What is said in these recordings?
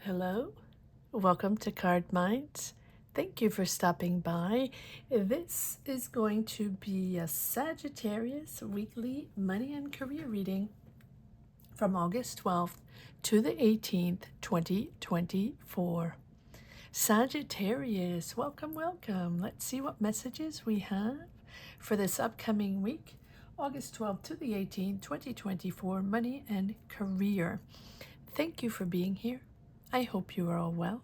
Hello, welcome to Cardminds. Thank you for stopping by. This is going to be a Sagittarius weekly money and career reading from August 12th to the 18th, 2024. Sagittarius, welcome, welcome. Let's see what messages we have for this upcoming week, August 12th to the 18th, 2024, money and career. Thank you for being here. I hope you are all well.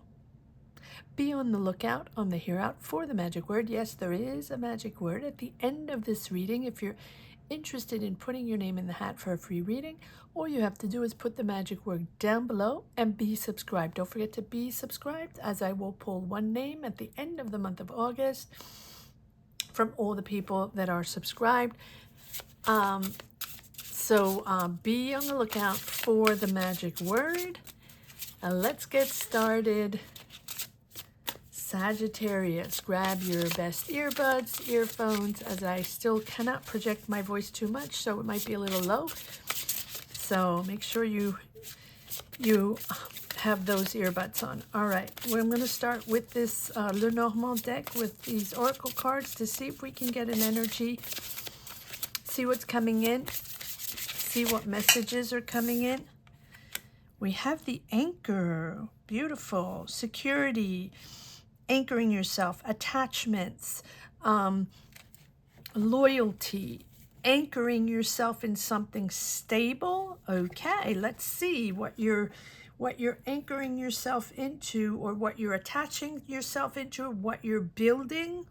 Be on the lookout on the Hear Out for the magic word. Yes, there is a magic word at the end of this reading. If you're interested in putting your name in the hat for a free reading, all you have to do is put the magic word down below and be subscribed. Don't forget to be subscribed, as I will pull one name at the end of the month of August from all the people that are subscribed. So be on the lookout for the magic word. Let's get started. Sagittarius, grab your best earbuds, earphones, as I still cannot project my voice too much, so it might be a little low. So make sure you have those earbuds on. All right, well, I'm going to start with this Lenormand deck with these oracle cards to see if we can get an energy, see what's coming in, see what messages are coming in. We have the anchor, beautiful, security, anchoring yourself, attachments, loyalty, anchoring yourself in something stable. Okay, let's see what you're anchoring yourself into, or what you're attaching yourself into, or what you're building.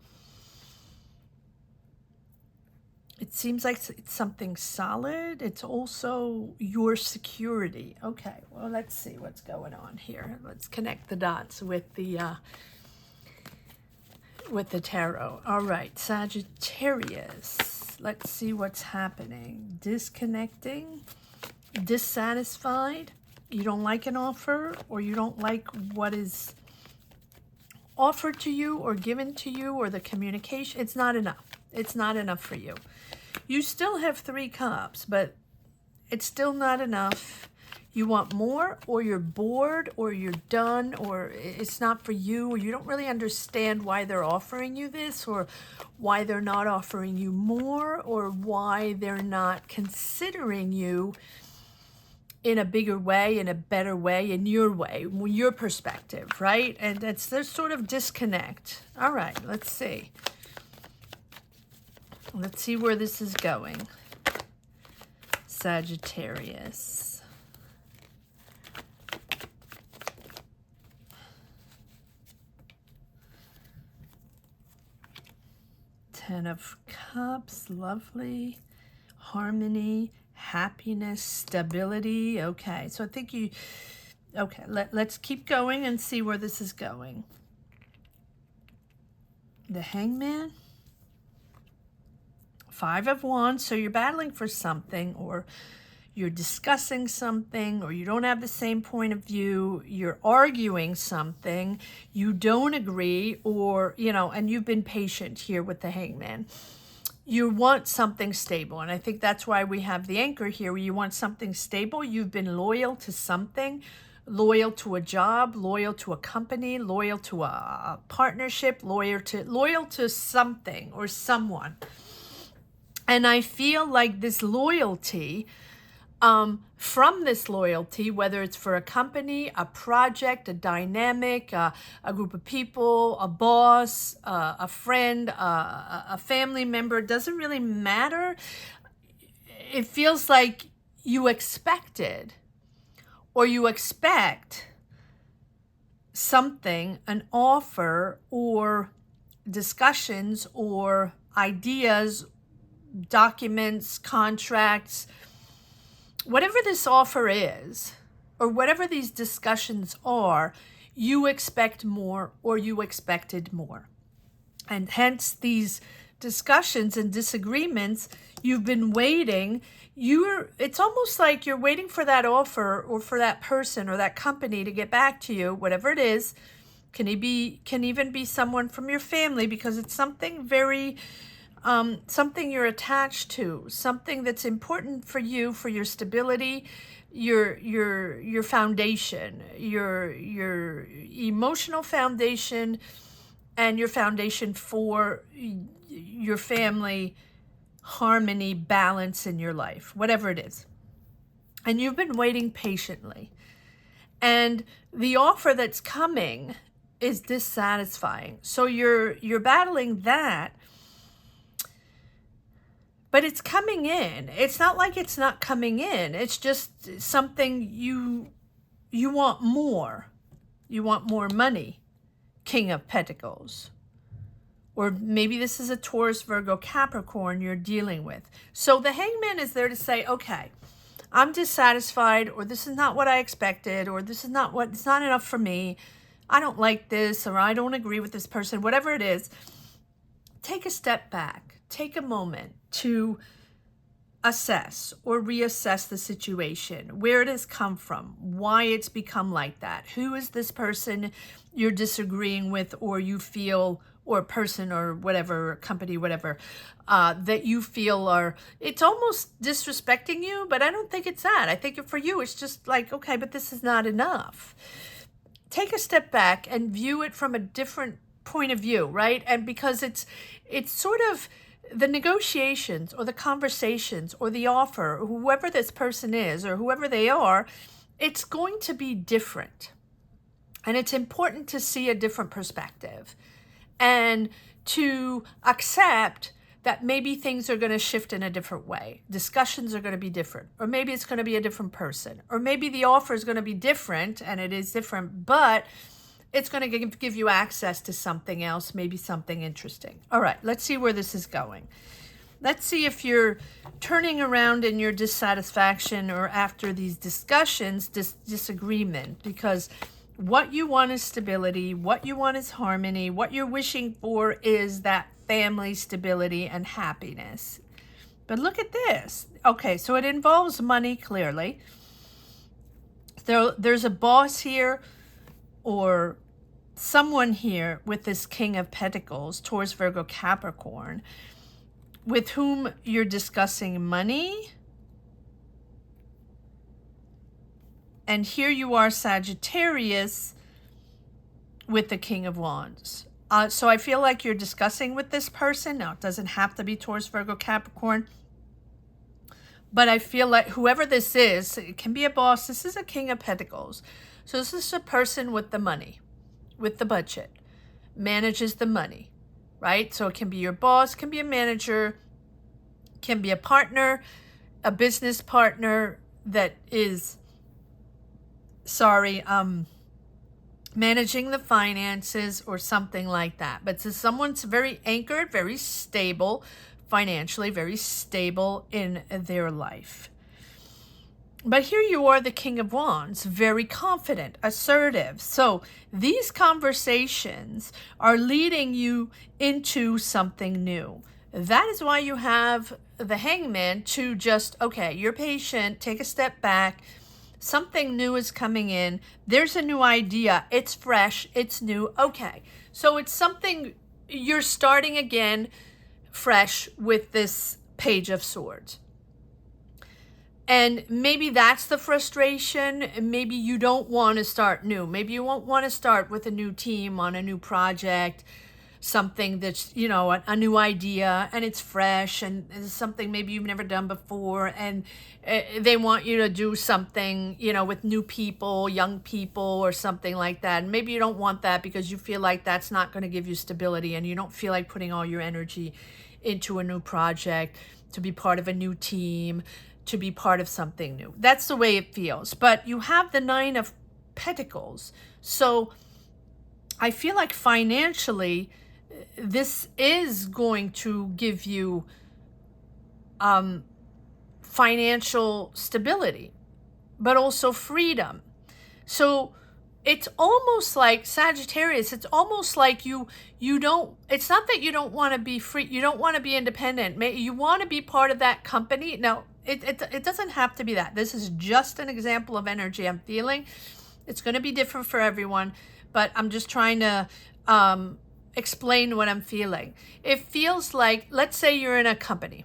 It seems like it's something solid. It's also your security. Okay, well, let's see what's going on here. Let's connect the dots with the tarot. All right, Sagittarius. Let's see what's happening. Disconnecting, dissatisfied. You don't like an offer, or you don't like what is offered to you or given to you, or the communication. It's not enough. It's not enough for you. You still have 3 cups, but it's still not enough. You want more, or you're bored, or you're done, or it's not for you, or you don't really understand why they're offering you this, or why they're not offering you more, or why they're not considering you in a bigger way, in a better way, in your way, your perspective, right? And there's sort of disconnect. All right, let's see. Let's see where this is going. Sagittarius. Ten of Cups, lovely. Harmony, happiness, stability. Okay, so I think okay, let's keep going and see where this is going. The Hangman. 5 of Wands, so you're battling for something, or you're discussing something, or you don't have the same point of view, you're arguing something, you don't agree, or, and you've been patient here with the Hangman. You want something stable, and I think that's why we have the anchor here, where you want something stable. You've been loyal to something, loyal to a job, loyal to a company, loyal to a partnership, loyal to something or someone. And I feel like this loyalty, from this loyalty, whether it's for a company, a project, a dynamic, a group of people, a boss, a friend, a family member, doesn't really matter. It feels like you expected, or you expect something, an offer, or discussions, or ideas, documents, contracts, whatever this offer is, or whatever these discussions are, you expect more, or you expected more. And hence these discussions and disagreements, you've been waiting. It's almost like you're waiting for that offer, or for that person or that company to get back to you, whatever it is. Can even be someone from your family, because it's something very something you're attached to, something that's important for you, for your stability, your foundation, your emotional foundation, and your foundation for your family harmony, balance in your life, whatever it is. And you've been waiting patiently. And the offer that's coming is dissatisfying. So you're battling that, but it's coming in. It's not like it's not coming in. It's just something you want more. You want more money. King of Pentacles. Or maybe this is a Taurus, Virgo, Capricorn you're dealing with. So the Hangman is there to say, okay, I'm dissatisfied, or this is not what I expected, or this is not it's not enough for me. I don't like this, or I don't agree with this person, whatever it is. Take a step back. Take a moment to assess or reassess the situation, where it has come from, why it's become like that. Who is this person you're disagreeing with, or you feel, or person, or whatever, company, whatever, that you feel are, it's almost disrespecting you, but I don't think it's that. I think for you, it's just like, okay, but this is not enough. Take a step back and view it from a different point of view, right? And because it's sort of the negotiations or the conversations or the offer, or whoever this person is or whoever they are, it's going to be different. And it's important to see a different perspective and to accept that maybe things are going to shift in a different way. Discussions are going to be different, or maybe it's going to be a different person, or maybe the offer is going to be different, and it is different, but it's going to give you access to something else, maybe something interesting. All right, let's see where this is going. Let's see if you're turning around in your dissatisfaction, or after these discussions, disagreement, because what you want is stability, what you want is harmony, what you're wishing for is that family stability and happiness. But look at this. Okay, so it involves money, clearly. There's a boss here, or someone here with this King of Pentacles, Taurus, Virgo, Capricorn, with whom you're discussing money. And here you are, Sagittarius, with the King of Wands. So I feel like you're discussing with this person. Now, it doesn't have to be Taurus, Virgo, Capricorn. But I feel like whoever this is, it can be a boss. This is a King of Pentacles. So this is a person with the money, with the budget, manages the money, right? So it can be your boss, can be a manager, can be a partner, a business partner that is, managing the finances or something like that. But so someone's very anchored, very stable, financially very stable in their life. But here you are, the King of Wands, very confident, assertive. So these conversations are leading you into something new. That is why you have the Hangman to just, okay, you're patient, take a step back. Something new is coming in. There's a new idea. It's fresh. It's new. Okay. So it's something you're starting again fresh with this Page of Swords. And maybe that's the frustration. Maybe you don't want to start new. Maybe you won't want to start with a new team on a new project, something that's, you know, a new idea, and it's fresh, and it's something maybe you've never done before, and they want you to do something, you know, with new people, young people, or something like that. And maybe you don't want that because you feel like that's not going to give you stability, and you don't feel like putting all your energy into a new project, to be part of a new team, to be part of something new. That's the way it feels. But you have the Nine of Pentacles. So I feel like financially, this is going to give you financial stability, but also freedom. So it's almost like Sagittarius, it's almost like you don't, it's not that you don't want to be free, you don't want to be independent. You want to be part of that company. Now, it doesn't have to be that. This is just an example of energy I'm feeling. It's going to be different for everyone, but I'm just trying to explain what I'm feeling. It feels like, let's say you're in a company,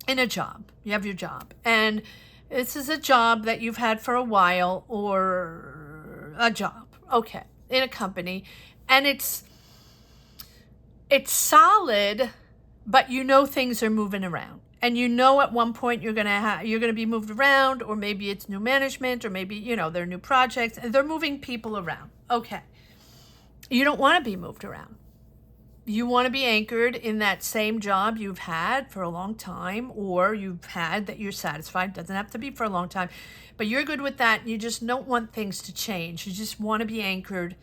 in a job, you have your job, and this is a job that you've had for a while, or a job, okay, in a company, and it's solid, but you know things are moving around. And you know at one point you're gonna be moved around, or maybe it's new management, or maybe, you know, there are new projects, and they're moving people around. Okay. You don't want to be moved around. You want to be anchored in that same job you've had for a long time, or you've had that you're satisfied. It doesn't have to be for a long time, but you're good with that. You just don't want things to change. You just want to be anchored,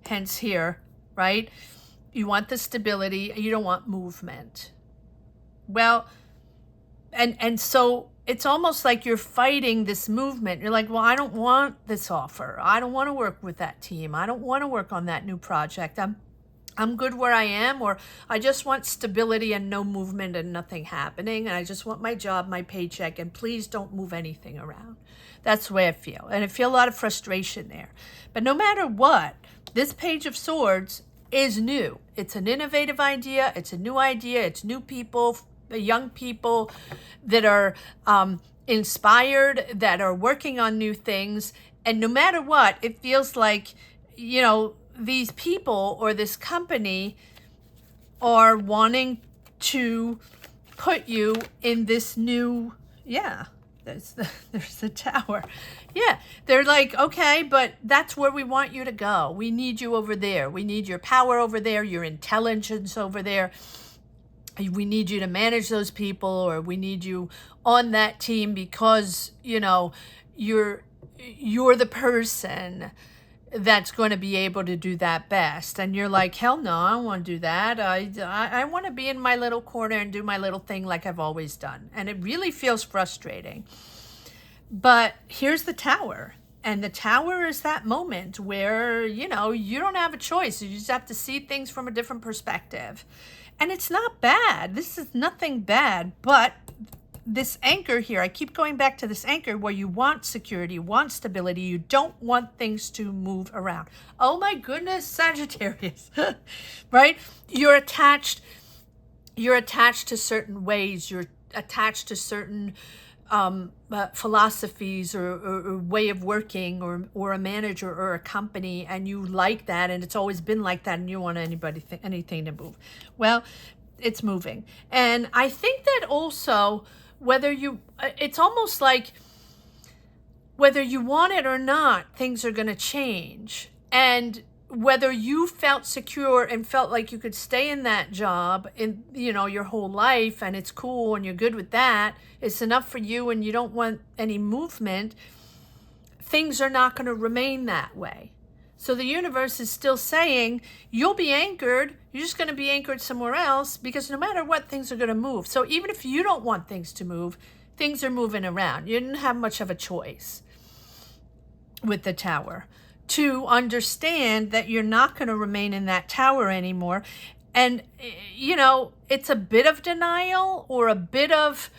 hence here, right? You want the stability. You don't want movement. Well, and so it's almost like you're fighting this movement. You're like, well, I don't want this offer. I don't want to work with that team. I don't want to work on that new project. I'm good where I am, or I just want stability and no movement and nothing happening. And I just want my job, my paycheck, and please don't move anything around. That's the way I feel. And I feel a lot of frustration there. But no matter what, this Page of Swords is new. It's an innovative idea. It's a new idea. It's new people, young people that are inspired, that are working on new things. And no matter what, it feels like, you know, these people or this company are wanting to put you in this new, there's the tower. Yeah, they're like, okay, but that's where we want you to go. We need you over there. We need your power over there, your intelligence over there. We need you to manage those people, or we need you on that team because, you know, you're the person that's going to be able to do that best. And you're like, hell no, I don't want to do that. I want to be in my little corner and do my little thing like I've always done. And it really feels frustrating. But here's the tower. And the tower is that moment where, you know, you don't have a choice. You just have to see things from a different perspective. And it's not bad. This is nothing bad, but this anchor here, I keep going back to this anchor where you want security, you want stability, you don't want things to move around. Oh my goodness, Sagittarius, right? You're attached to certain ways, you're attached to certain philosophies or way of working, or a manager or a company, and you like that, and it's always been like that, and you don't want anything to move. Well, it's moving. And I think that also, it's almost like whether you want it or not, things are going to change. And whether you felt secure and felt like you could stay in that job in, you know, your whole life, and it's cool and you're good with that, it's enough for you and you don't want any movement, things are not going to remain that way. So the universe is still saying, you'll be anchored, you're just going to be anchored somewhere else, because no matter what, things are going to move. So even if you don't want things to move, things are moving around. You didn't have much of a choice with the tower to understand that you're not going to remain in that tower anymore. And, you know, it's a bit of denial, or a bit of,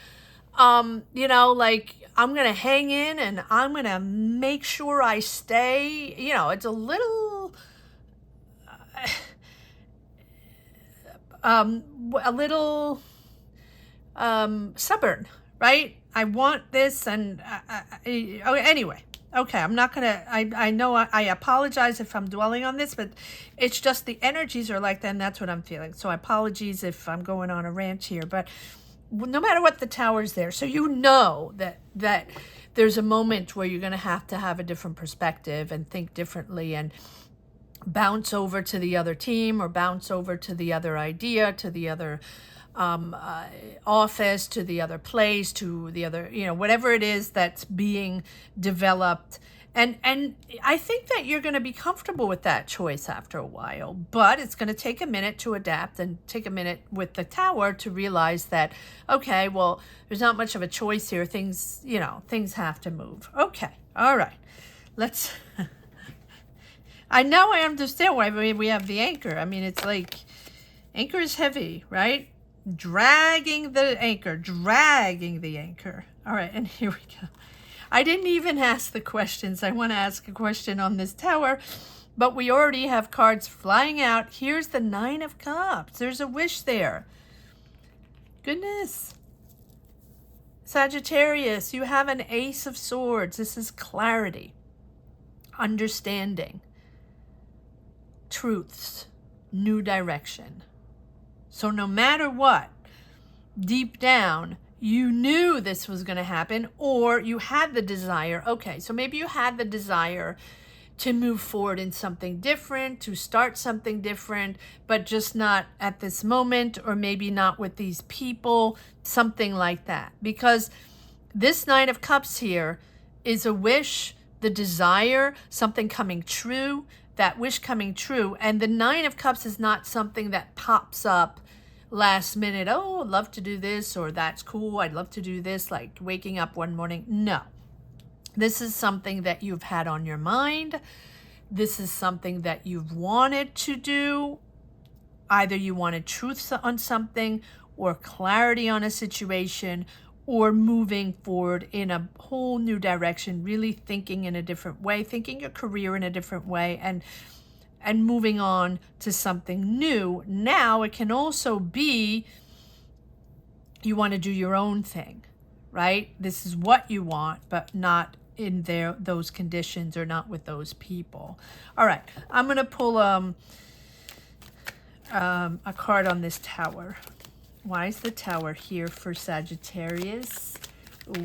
you know, like, I'm going to hang in and I'm going to make sure I stay. You know, it's a little, stubborn, right? I want this, and anyway. Okay, I'm not going to, I know I apologize if I'm dwelling on this, but it's just the energies are like that, and that's what I'm feeling. So apologies if I'm going on a rant here, but no matter what, the tower's there. So you know that there's a moment where you're going to have a different perspective and think differently, and bounce over to the other team, or bounce over to the other idea, to the other office, to the other place, to the other, you know, whatever it is that's being developed. And I think that you're going to be comfortable with that choice after a while, but it's going to take a minute to adapt, and take a minute with the tower to realize that, okay, well, there's not much of a choice here. Things, you know, things have to move. Okay. All right. Let's, I understand why we have the anchor. I mean, it's like, anchor is heavy, right? Dragging the anchor. All right, and here we go. I didn't even ask the questions. I want to ask a question on this tower. But we already have cards flying out. Here's the Nine of Cups. There's a wish there. Goodness. Sagittarius, you have an Ace of Swords. This is clarity, understanding, truths, new direction. So no matter what, deep down, you knew this was going to happen, or you had the desire. Okay, so maybe you had the desire to move forward in something different, to start something different, but just not at this moment, or maybe not with these people, something like that. Because this Nine of Cups here is a wish, the desire, something coming true, that wish coming true. And the Nine of Cups is not something that pops up last minute. Oh, I'd love to do this, or that's cool, I'd love to do this, like waking up one morning. No. This is something that you've had on your mind. This is something that you've wanted to do. Either you wanted truth on something, or clarity on a situation, or moving forward in a whole new direction, really thinking in a different way, thinking your career in a different way, and moving on to something new. Now it can also be you want to do your own thing, right? This is what you want, but not in those conditions, or not with those people. All right, I'm going to pull a card on this Tower. Why is the Tower here for Sagittarius?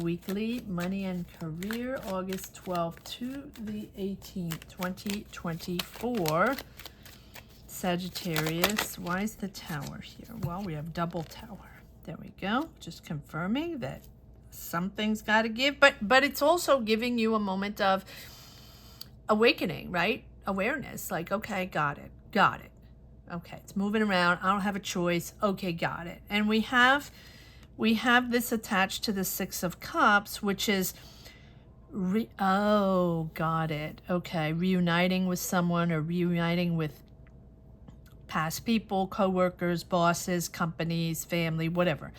Weekly money and career, August 12th to the 18th, 2024. Sagittarius, why is the Tower here? Well, we have double Tower. There we go. Just confirming that something's got to give, but it's also giving you a moment of awakening, right? Awareness, like, okay, got it. Okay, it's moving around. I don't have a choice. Okay, got it. And we have this attached to the Six of Cups, which is got it. Okay, reuniting with someone, or reuniting with past people, co-workers, bosses, companies, family, whatever.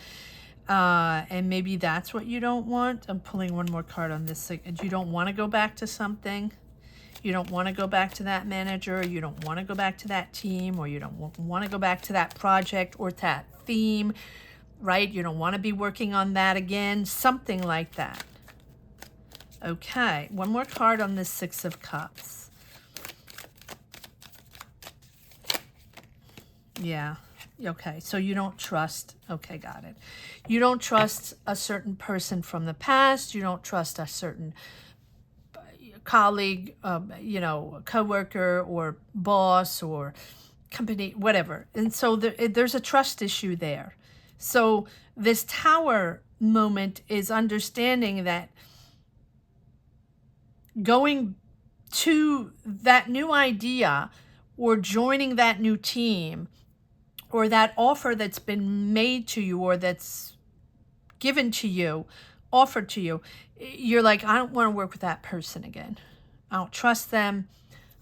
And maybe that's what you don't want. I'm pulling one more card on this. You don't want to go back to something. You don't want to go back to that manager. You don't want to go back to that team, or you don't want to go back to that project or that theme, right? You don't want to be working on that again, something like that. Okay, one more card on this Six of Cups. Yeah. Okay, so you don't trust. Okay, got it. You don't trust a certain person from the past. You don't trust a certain colleague, coworker, or boss, or company, whatever. And so there's a trust issue there. So this Tower moment is understanding that going to that new idea, or joining that new team, or that offer that's been made to you, or that's given to you, offered to you, you're like, I don't want to work with that person again. I don't trust them.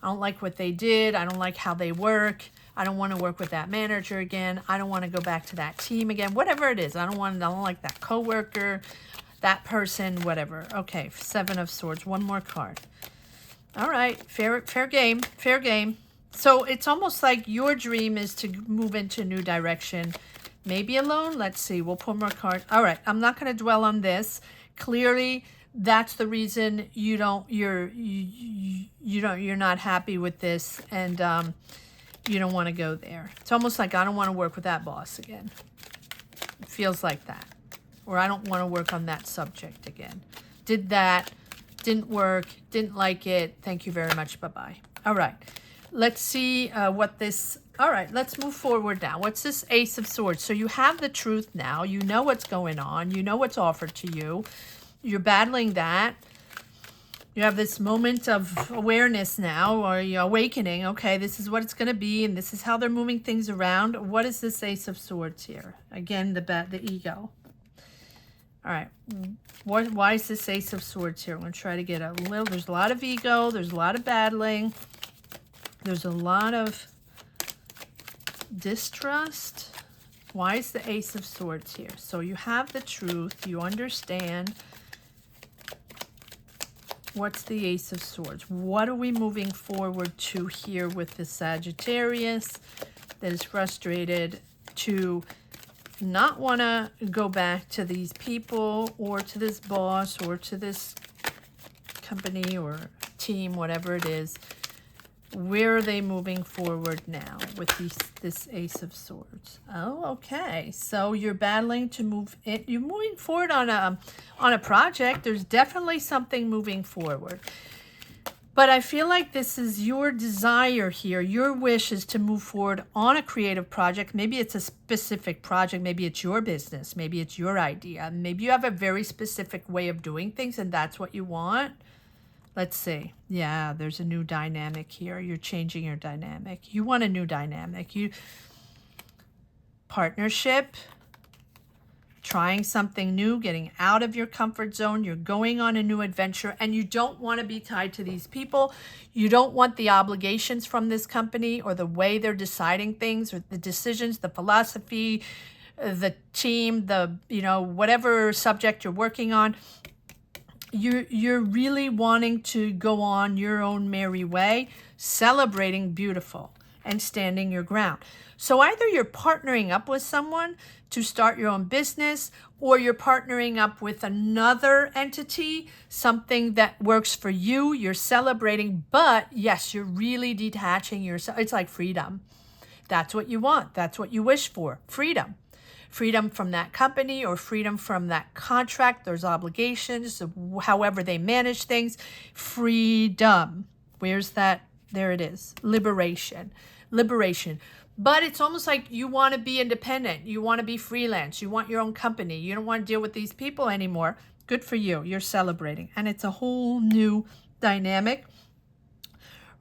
I don't like what they did. I don't like how they work. I don't want to work with that manager again. I don't want to go back to that team again. Whatever it is, I don't like that coworker, that person, whatever. Okay, Seven of Swords. One more card. All right, fair game, fair game. So it's almost like your dream is to move into a new direction. Maybe alone. Let's see. We'll pull more cards. All right. I'm not going to dwell on this. Clearly, that's the reason you're not happy with this, and you don't want to go there. It's almost like, I don't want to work with that boss again. It feels like that. Or I don't want to work on that subject again. Did that. Didn't work. Didn't like it. Thank you very much. Bye-bye. All right. Let's see what this... All right, let's move forward now. What's this Ace of Swords? So you have the truth now. You know what's going on. You know what's offered to you. You're battling that. You have this moment of awareness now, or you're awakening. Okay, this is what it's going to be, and this is how they're moving things around. What is this Ace of Swords here? Again, the ego. All right, why is this Ace of Swords here? I'm going to try to get a little... There's a lot of ego. There's a lot of battling. There's a lot of distrust. Why is the Ace of Swords here? So you have the truth. You understand. What's the Ace of Swords? What are we moving forward to here with the Sagittarius that is frustrated to not want to go back to these people or to this boss or to this company or team, whatever it is? Where are they moving forward now with this Ace of Swords? Oh, okay. So you're battling to move it. You're moving forward on a project. There's definitely something moving forward. But I feel like this is your desire here. Your wish is to move forward on a creative project. Maybe it's a specific project. Maybe it's your business. Maybe it's your idea. Maybe you have a very specific way of doing things and that's what you want. Let's see. Yeah, there's a new dynamic here. You're changing your dynamic. You want a new dynamic. Partnership, trying something new, getting out of your comfort zone. You're going on a new adventure and you don't want to be tied to these people. You don't want the obligations from this company or the way they're deciding things or the decisions, the philosophy, the team, whatever subject you're working on. You're really wanting to go on your own merry way, celebrating beautiful and standing your ground. So either you're partnering up with someone to start your own business, or you're partnering up with another entity, something that works for you. You're celebrating, but yes, you're really detaching yourself. It's like freedom. That's what you want. That's what you wish for. Freedom. Freedom from that company or freedom from that contract. There's obligations, however they manage things. Freedom. Where's that? There it is. Liberation. Liberation. But it's almost like you want to be independent. You want to be freelance. You want your own company. You don't want to deal with these people anymore. Good for you. You're celebrating. And it's a whole new dynamic.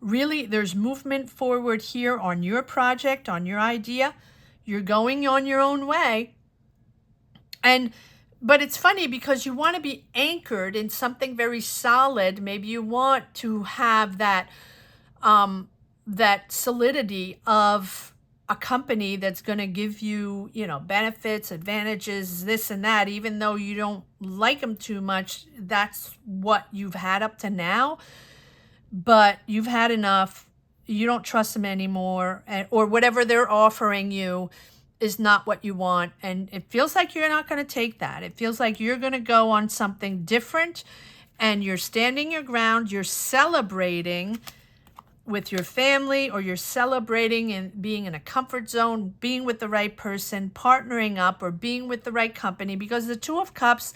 Really, there's movement forward here on your project, on your idea. You're going on your own way. But it's funny because you want to be anchored in something very solid. Maybe you want to have that solidity of a company that's going to give you, benefits, advantages, this and that, even though you don't like them too much. That's what you've had up to now. But you've had enough. You don't trust them anymore, or whatever they're offering you is not what you want. And it feels like you're not going to take that. It feels like you're going to go on something different and you're standing your ground. You're celebrating with your family, or you're celebrating and being in a comfort zone, being with the right person, partnering up, or being with the right company, because the Two of Cups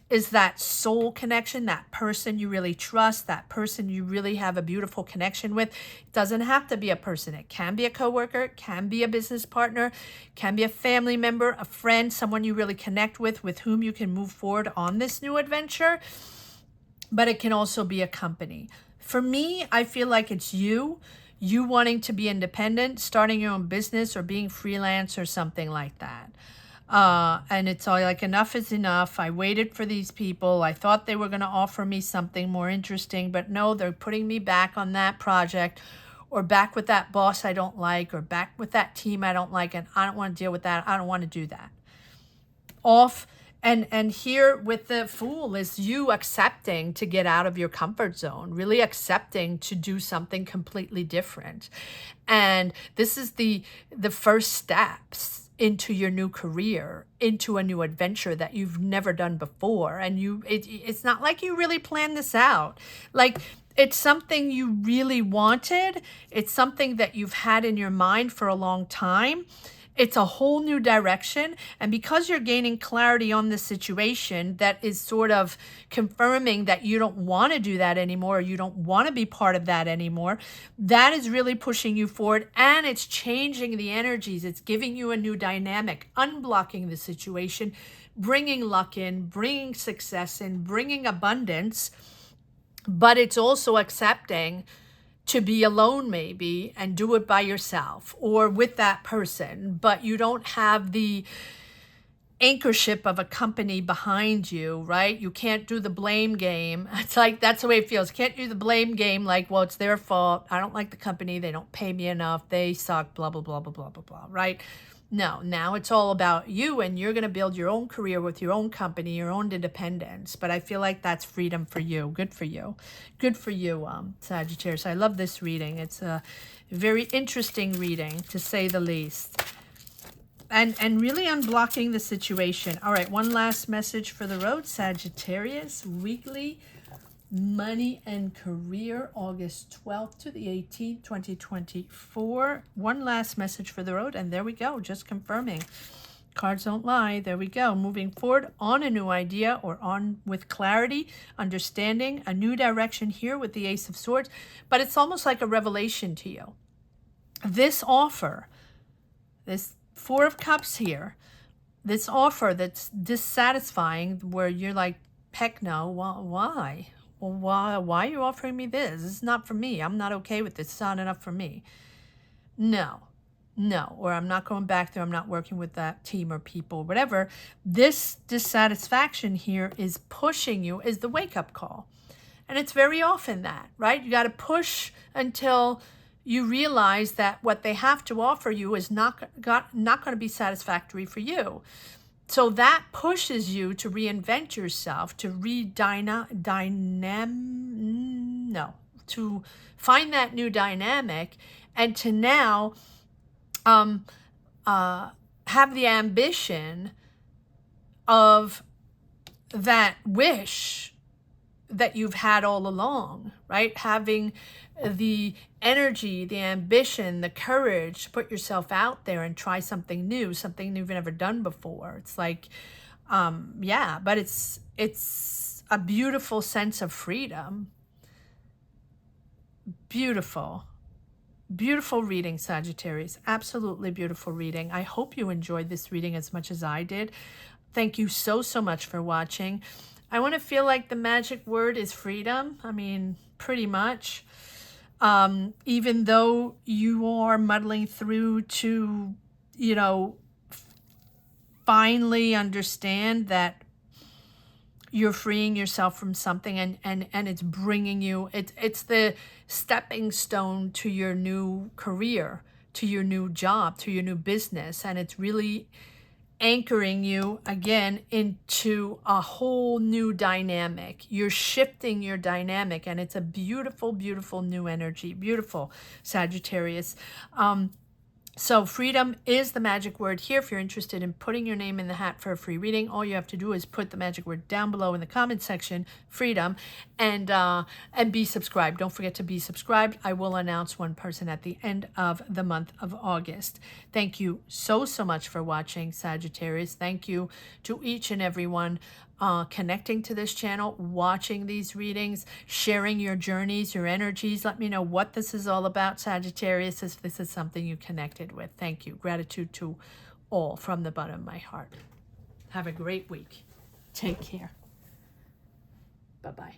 is that soul connection, that person you really trust, that person you really have a beautiful connection with. It doesn't have to be a person. It can be a coworker, it can be a business partner, it can be a family member, a friend, someone you really connect with whom you can move forward on this new adventure. But it can also be a company. For me, I feel like it's you wanting to be independent, starting your own business or being freelance or something like that. And it's all like, enough is enough. I waited for these people. I thought they were going to offer me something more interesting, but no, they're putting me back on that project, or back with that boss I don't like, or back with that team I don't like, and I don't want to deal with that. I don't want to do that. Off. And here with the Fool is you accepting to get out of your comfort zone, really accepting to do something completely different. And this is the first steps into your new career, into a new adventure that you've never done before. And it's not like you really planned this out. Like, it's something you really wanted. It's something that you've had in your mind for a long time. It's a whole new direction. And because you're gaining clarity on the situation, that is sort of confirming that you don't want to do that anymore, or you don't want to be part of that anymore, that is really pushing you forward. And it's changing the energies. It's giving you a new dynamic, unblocking the situation, bringing luck in, bringing success in, bringing abundance. But it's also accepting to be alone maybe and do it by yourself or with that person, but you don't have the anchorship of a company behind you, right? You can't do the blame game. It's like, that's the way it feels. Can't do the blame game like, well, it's their fault. I don't like the company. They don't pay me enough. They suck, blah, blah, blah, blah, blah, blah, blah, right? No, now it's all about you, and you're going to build your own career with your own company, your own independence. But I feel like that's freedom for you. Good for you. Good for you, Sagittarius. I love this reading. It's a very interesting reading, to say the least. And really unblocking the situation. All right, one last message for the road, Sagittarius. Weekly money and career, August 12th to the 18th, 2024. One last message for the road, and there we go, just confirming. Cards don't lie. There we go. Moving forward on a new idea, or on with clarity, understanding, a new direction here with the Ace of Swords. But it's almost like a revelation to you. This offer, this Four of Cups here, this offer that's dissatisfying, where you're like, heck no, why? Well, why are you offering me this? This is not for me. I'm not okay with this. It's not enough for me. No, or I'm not going back there. I'm not working with that team or people, whatever. This dissatisfaction here is pushing you, is the wake-up call. And it's very often that, right? You got to push until you realize that what they have to offer you is not going to be satisfactory for you. So that pushes you to reinvent yourself, to to find that new dynamic, and to now have the ambition of that wish that you've had all along, right? Having the energy, the ambition, the courage to put yourself out there and try something new, something you've never done before. It's like, yeah, but it's a beautiful sense of freedom. Beautiful reading, Sagittarius. Absolutely beautiful reading. I hope you enjoyed this reading as much as I did. Thank you so much for watching. I want to feel like the magic word is freedom. I mean, pretty much. Even though you are muddling through to, finally understand that you're freeing yourself from something, and it's bringing you, it's the stepping stone to your new career, to your new job, to your new business. And it's really anchoring you again into a whole new dynamic. You're shifting your dynamic, and it's a beautiful new energy. Beautiful, Sagittarius. So freedom is the magic word here. If you're interested in putting your name in the hat for a free reading, all you have to do is put the magic word down below in the comment section, freedom, and be subscribed. Don't forget to be subscribed. I will announce one person at the end of the month of August. Thank you so much for watching, Sagittarius. Thank you to each and everyone connecting to this channel, watching these readings, sharing your journeys, your energies. Let me know what this is all about, Sagittarius, if this is something you connected with. Thank you. Gratitude to all from the bottom of my heart. Have a great week. Take care. Bye-bye.